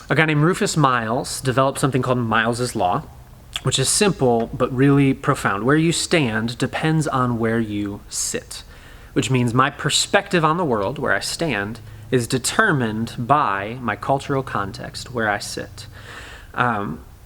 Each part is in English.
A guy named Rufus Miles developed something called Miles's Law, which is simple but really profound. Where you stand depends on where you sit, which means my perspective on the world, where I stand, is determined by my cultural context, where I sit.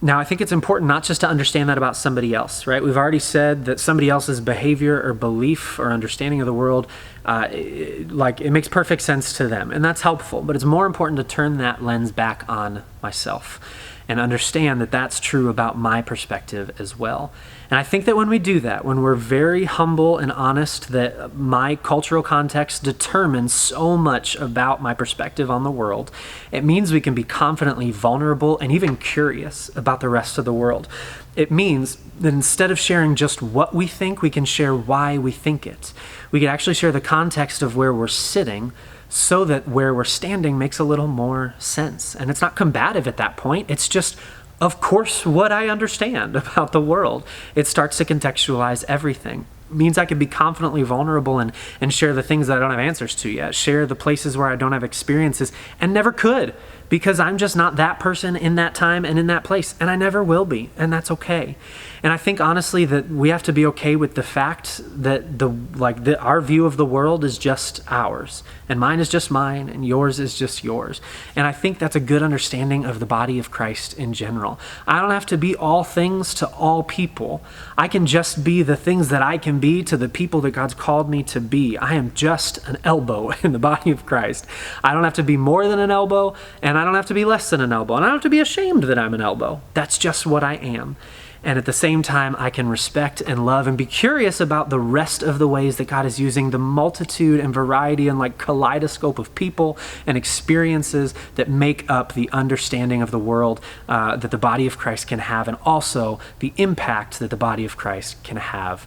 Now, I think it's important not just to understand that about somebody else, right? We've already said that somebody else's behavior or belief or understanding of the world, it makes perfect sense to them, and that's helpful. But it's more important to turn that lens back on myself and understand that that's true about my perspective as well. And I think that when we do that, when we're very humble and honest that my cultural context determines so much about my perspective on the world, it means we can be confidently vulnerable and even curious about the rest of the world. It means that instead of sharing just what we think, we can share why we think it. We can actually share the context of where we're sitting so that where we're standing makes a little more sense. And it's not combative at that point. It's just, of course, what I understand about the world. It starts to contextualize everything. It means I can be confidently vulnerable and share the things that I don't have answers to yet, share the places where I don't have experiences and never could, because I'm just not that person in that time and in that place, and I never will be, and that's okay. And I think honestly that we have to be okay with the fact that our view of the world is just ours, and mine is just mine, and yours is just yours. And I think that's a good understanding of the body of Christ in general. I don't have to be all things to all people. I can just be the things that I can be to the people that God's called me to be. I am just an elbow in the body of Christ. I don't have to be more than an elbow, and I don't have to be less than an elbow, and I don't have to be ashamed that I'm an elbow. That's just what I am. And at the same time, I can respect and love and be curious about the rest of the ways that God is using the multitude and variety and kaleidoscope of people and experiences that make up the understanding of the world that the body of Christ can have, and also the impact that the body of Christ can have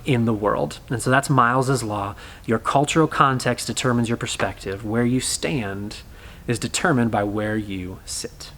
in the world. And so that's Miles's Law. Your cultural context determines your perspective. Where you stand is determined by where you sit.